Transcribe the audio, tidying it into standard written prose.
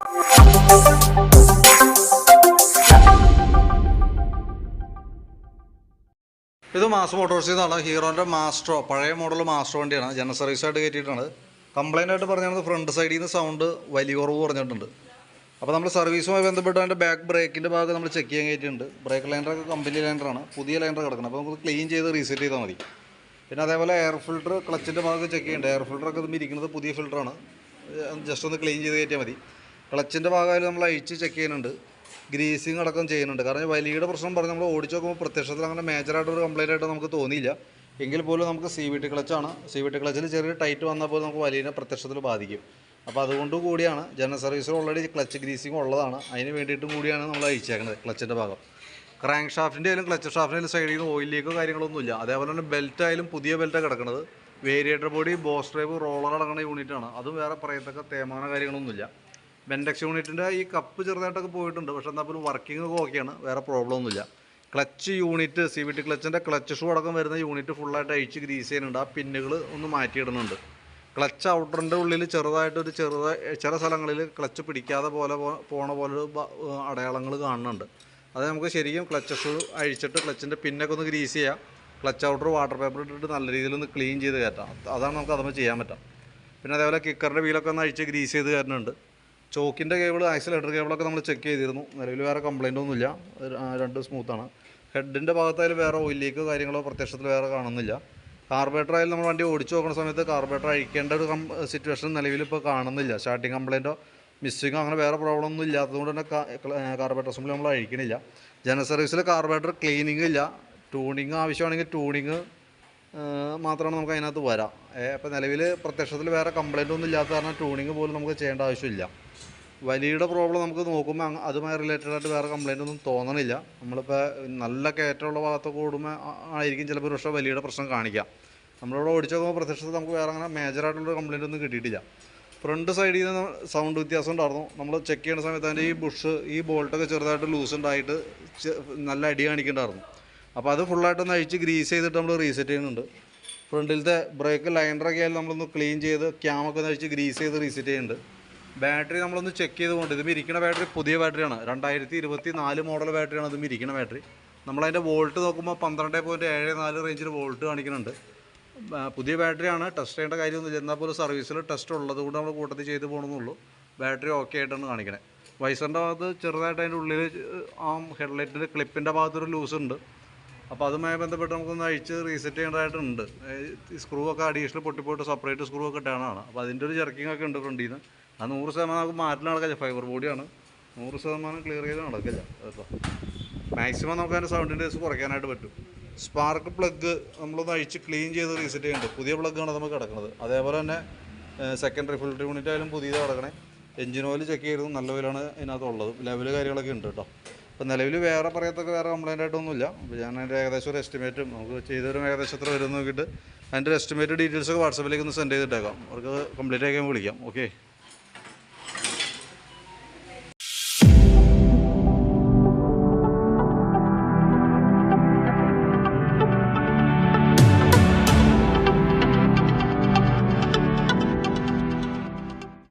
ഇത് മാസ് മോട്ടോഴ്സിൽ നിന്നാണ്. ഹീറോൻ്റെ മാസ്ട്രോ, പഴയ മോഡൽ മാസ്ട്രോ വണ്ടിയാണ്. ജനറൽ സർവീസായിട്ട് കയറ്റിയിട്ടാണ്. കംപ്ലൈൻ്റ് ആയിട്ട് പറഞ്ഞത് ഫ്രണ്ട് സൈഡിൽ നിന്ന് സൗണ്ട് വലിയ കുറവ് പറഞ്ഞിട്ടുണ്ട്. അപ്പോൾ നമ്മൾ സർവീസുമായി ബന്ധപ്പെട്ട് അതിൻ്റെ ബാക്ക് ബ്രേക്കിൻ്റെ ഭാഗം നമ്മൾ ചെക്ക് ചെയ്യാൻ കയറ്റിയിട്ടുണ്ട്. ബ്രേക്ക് ലൈനറൊക്കെ കമ്പനി ലൈനറാണ്, പുതിയ ലൈനർ കിടക്കണം. അപ്പോൾ നമുക്ക് ക്ലീൻ ചെയ്ത് റീസെറ്റ് ചെയ്താൽ മതി. പിന്നെ അതേപോലെ എയർ ഫിൽറ്റർ, ക്ലച്ചിൻ്റെ ഭാഗം ചെക്ക് ചെയ്യേണ്ടത്. എയർ ഫിൽറ്ററൊക്കെ ഇത് ഇരിക്കുന്നത് പുതിയ ഫിൽറ്ററാണ്. ജസ്റ്റ് ഒന്ന് ക്ലീൻ ചെയ്ത് കയറ്റിയാൽ മതി. ക്ലച്ചിൻ്റെ ഭാഗമായാലും നമ്മൾ അഴിച്ച് ചെക്ക് ചെയ്യുന്നുണ്ട്. ഗ്രീസിങ് അടക്കം ചെയ്യുന്നുണ്ട്. കാരണം വലിയുടെ പ്രശ്നം പറഞ്ഞ് നമ്മൾ ഓടിച്ച് നോക്കുമ്പോൾ പ്രത്യക്ഷത്തിൽ അങ്ങനെ മേജറായിട്ടൊരു കംപ്ലൈൻ്റ് ആയിട്ട് നമുക്ക് തോന്നിയില്ല. എങ്കിൽ പോലും നമുക്ക് CVT ക്ലച്ചാണ്. CVT ക്ലച്ചിൽ ചെറിയ ടൈറ്റ് വന്നാൽ പോലും നമുക്ക് വലിയ പ്രത്യക്ഷത്തിൽ ബാധിക്കും. അപ്പോൾ അതുകൊണ്ട് കൂടിയാണ് ജനറൽ സർവീസിൽ ഓൾറെഡി ക്ലച്ച് ഗ്രീസിങ് ഉള്ളതാണ്. അതിന് വേണ്ടിയിട്ടും കൂടിയാണ് നമ്മൾ അഴിച്ചേക്കുന്നത് ക്ലച്ചിൻ്റെ ഭാഗം. ക്രാങ്ക് ഷാഫ്റ്റിൻ്റെ ആയാലും ക്ലച്ച് ഷാഫ്റ്റിൻ്റെ സൈഡിൽ നിന്ന് ഓയിൽ ലീക്കോ കാര്യങ്ങളൊന്നുമില്ല. അതേപോലെ തന്നെ ബെൽറ്റ് ആയാലും പുതിയ ബെൽറ്റാണ് കിടക്കുന്നത്. Variator body, boss drive, roller അടങ്ങുന്ന യൂണിറ്റാണ്. അതും വേറെ പറയത്തക്ക തേമാന കാര്യങ്ങളൊന്നുമില്ല. ബെൻഡെക്സ് യൂണിറ്റിൻ്റെ ഈ കപ്പ് ചെറുതായിട്ടൊക്കെ പോയിട്ടുണ്ട്. പക്ഷേ എന്നാൽ പോലും വർക്കിംഗ് ഒക്കെ ഓക്കെയാണ്, വേറെ പ്രോബ്ലം ഒന്നുമില്ല. ക്ലച്ച് യൂണിറ്റ്, CVT ക്ലച്ചിൻ്റെ ക്ലച്ച് ഷൂ അടക്കം വരുന്ന യൂണിറ്റ് ഫുള്ളായിട്ട് അഴിച്ച് ഗ്രീസ് ചെയ്യുന്നുണ്ട്. ആ പിന്നുകൾ ഒന്ന് മാറ്റിയിടുന്നുണ്ട്. ക്ലച്ച് ഔട്ടറിൻ്റെ ഉള്ളിൽ ചെറുതായിട്ടൊരു ചില സ്ഥലങ്ങളിൽ ക്ലച്ച് പിടിക്കാതെ പോണ പോലെ അടയാളങ്ങൾ കാണുന്നുണ്ട്. അത് നമുക്ക് ശരിക്കും ക്ലച്ച് ഷൂ അഴിച്ചിട്ട് ക്ലച്ചിൻ്റെ പിന്നൊക്കെ ഒന്ന് ഗ്രീസ് ചെയ്യാം. ക്ലച്ച് ഔട്ടർ വാട്ടർ പേപ്പർ ഇട്ടിട്ട് നല്ല രീതിയിൽ ഒന്ന് ക്ലീൻ ചെയ്ത് കയറ്റാം. അതാണ് നമുക്ക് അതുമ്പോൾ ചെയ്യാൻ പറ്റാം. പിന്നെ അതേപോലെ കിക്കറിൻ്റെ വീലൊക്കെ ഒന്ന് അഴിച്ച് ഗ്രീസ് ചെയ്ത് കയറ്റുന്നുണ്ട്. ചോക്കിൻ്റെ കേബിൾ, ആക്സിലേറ്റർ കേബിളൊക്കെ നമ്മൾ ചെക്ക് ചെയ്തിരുന്നു. നിലവിൽ വേറെ കംപ്ലൈൻ്റ് ഒന്നുമില്ല, രണ്ട് സ്മൂത്താണ്. ഹെഡിൻ്റെ ഭാഗത്തായാലും വേറെ ഓയിൽ ലീക്കോ കാര്യങ്ങളോ പ്രത്യക്ഷത്തിൽ വേറെ കാണുന്നില്ല. കാർബറേറ്റർ ആയാലും നമ്മൾ വണ്ടി ഓടിച്ചു നോക്കുന്ന സമയത്ത് കാർബറേറ്റർ അഴിക്കേണ്ട ഒരു സിറ്റുവേഷൻ നിലവിൽ ഇപ്പോൾ കാണുന്നില്ല. സ്റ്റാർട്ടിങ് കംപ്ലൈൻറ്റോ മിസ്സിങ്ങോ അങ്ങനെ വേറെ പ്രോബ്ലം ഒന്നും ഇല്ലാത്തതുകൊണ്ട് തന്നെ കാർബറേറ്റർ അസംബ്ലി നമ്മൾ അഴിക്കണില്ല. ജനറൽ സർവീസിൽ കാർബറേറ്റർ ക്ലീനിങ് ഇല്ല. ട്യൂണിങ് ആവശ്യമാണെങ്കിൽ ട്യൂണിങ് മാത്രമാണ് നമുക്ക് അതിനകത്ത് വരാം. അപ്പോൾ നിലവിൽ പ്രത്യക്ഷത്തിൽ വേറെ കംപ്ലൈൻ്റ് ഒന്നും ഇല്ലാത്ത കാരണം ട്യൂണിങ് പോലും നമുക്ക് ചെയ്യേണ്ട ആവശ്യമില്ല. വലിയുടെ പ്രോബ്ലം നമുക്ക് നോക്കുമ്പോൾ അതുമായി റിലേറ്റഡ് ആയിട്ട് വേറെ കംപ്ലൈൻ്റ് ഒന്നും തോന്നണില്ല. നമ്മളിപ്പോൾ നല്ല കയറ്റമുള്ള ഭാഗത്തൊക്കെ ഓടുമ്പോൾ ആയിരിക്കും ചിലപ്പോൾ ഒരു പക്ഷേ വലിയുടെ പ്രശ്നം കാണിക്കാം. നമ്മളിവിടെ ഓടിച്ചു നോക്കുമ്പോൾ പ്രത്യക്ഷത്തിൽ നമുക്ക് വേറെ അങ്ങനെ മേജറായിട്ടുള്ളൊരു കംപ്ലൈൻ്റ് ഒന്നും കിട്ടിയിട്ടില്ല. ഫ്രണ്ട് സൈഡിൽ നിന്ന് സൗണ്ട് വ്യത്യാസം ഉണ്ടായിരുന്നു. നമ്മൾ ചെക്ക് ചെയ്യുന്ന സമയത്ത് അതിൻ്റെ ഈ ബോൾട്ടൊക്കെ ചെറുതായിട്ട് ലൂസ് ഉണ്ടായിട്ട് നല്ല അടി കാണിക്കുന്നുണ്ടായിരുന്നു. അപ്പോൾ അത് ഫുള്ളായിട്ടൊന്ന് അഴിച്ച് ഗ്രീസ് ചെയ്തിട്ട് നമ്മൾ റീസെറ്റ് ചെയ്യുന്നുണ്ട്. ഫ്രണ്ടിലത്തെ ബ്രേക്ക് ലൈനറൊക്കെ ആയാലും നമ്മളൊന്ന് ക്ലീൻ ചെയ്ത് ക്യാമൊക്കെ ഒന്ന് അഴിച്ച് ഗ്രീസ് ചെയ്ത് റീസെറ്റ് ചെയ്യുന്നുണ്ട്. ബാറ്ററി നമ്മളൊന്ന് ചെക്ക് ചെയ്തുകൊണ്ട്, ഇത് ഇരിക്കുന്ന ബാറ്ററി പുതിയ ബാറ്ററിയാണ്. 2024 മോഡൽ ബാറ്ററിയാണ് ഇത് ഇരിക്കുന്ന ബാറ്ററി. നമ്മളതിൻ്റെ വോൾട്ട് നോക്കുമ്പോൾ 12.74 റേഞ്ചിൽ വോൾട്ട് കാണിക്കുന്നുണ്ട്. പുതിയ ബാറ്ററിയാണ്, ടെസ്റ്റ് ചെയ്യേണ്ട കാര്യമൊന്നുമില്ല. എന്നാൽ പോലും സർവീസിൽ ടെസ്റ്റ് ഉള്ളത് കൊണ്ട് നമ്മൾ കൂട്ടത്തിൽ ചെയ്ത് പോകണമെന്നുള്ളൂ. ബാറ്ററി ഓക്കെ ആയിട്ടാണ് കാണിക്കണേ. വൈസറിൻ്റെ ഭാഗത്ത് ചെറുതായിട്ട് അതിൻ്റെ ഉള്ളിൽ ആ ഹെഡ്ലൈറ്റിൻ്റെ ക്ലിപ്പിൻ്റെ ഭാഗത്തൊരു ലൂസ് ഉണ്ട്. അപ്പോൾ അതുമായി ബന്ധപ്പെട്ട് നമുക്കൊന്ന് അഴിച്ച് റീസെറ്റ് ചെയ്യേണ്ടതായിട്ടുണ്ട്. സ്ക്രൂ ഒക്കെ അഡീഷണൽ പൊട്ടിപ്പോയിട്ട് സെപ്പറേറ്റ് സ്ക്രൂ ഒക്കെ ഇട്ടാണ്. അപ്പോൾ അതിൻ്റെ ഒരു ജർക്കിംഗ് ഒക്കെ ഉണ്ട് ഫ്രണ്ടിൽ നിന്ന്. അത് 100% നമുക്ക് മാറ്റം നടക്കില്ല. ഫൈബർ ബോഡിയാണ്, 100% ക്ലിയർ ചെയ്ത് നടക്കില്ല കേട്ടോ. മാക്സിമം നമുക്ക് അതിൻ്റെ സൗണ്ടിൻ്റെ കുറയ്ക്കാനായിട്ട് പറ്റും. സ്പാർക്ക് പ്ലഗ് നമ്മളൊന്ന് അഴിച്ച് ക്ലീൻ ചെയ്ത് റീസെറ്റ് ചെയ്യുന്നുണ്ട്. പുതിയ പ്ലഗ്ഗാണ് നമുക്ക് കിടക്കുന്നത്. അതേപോലെ തന്നെ സെക്കൻഡറി ഫിൽറ്റർ യൂണിറ്റ് ആയാലും പുതിയത് കിടക്കണേ. എഞ്ചിൻ ഓയിൽ ചെക്ക് ചെയ്തു, നല്ല ഓയിലാണ് ഇതിനകത്തുള്ളത്. ലെവൽ കാര്യങ്ങളൊക്കെ ഉണ്ട് കേട്ടോ. അപ്പോൾ നിലവിൽ വേറെ പറയത്തൊക്കെ വേറെ കംപ്ലൈൻ്റ് ആയിട്ടൊന്നുമില്ല. അപ്പോൾ ഞാൻ അതിൻ്റെ ഏകദേശം ഒരു എസ്റ്റിമേറ്റും നമുക്ക് ചെയ്തൊരു ഏകദേശം എത്ര വരും നോക്കിയിട്ട് അതിൻ്റെ ഒരു എസ്റ്റിമേറ്റ് ഡീറ്റെയിൽസൊക്കെ വാട്സാപ്പിലേക്ക് ഒന്ന് സെൻഡ് ചെയ്തിട്ടേക്കാം. അവർക്ക് കംപ്ലീറ്റ് ആക്കാൻ വിളിക്കാം. ഓക്കെ.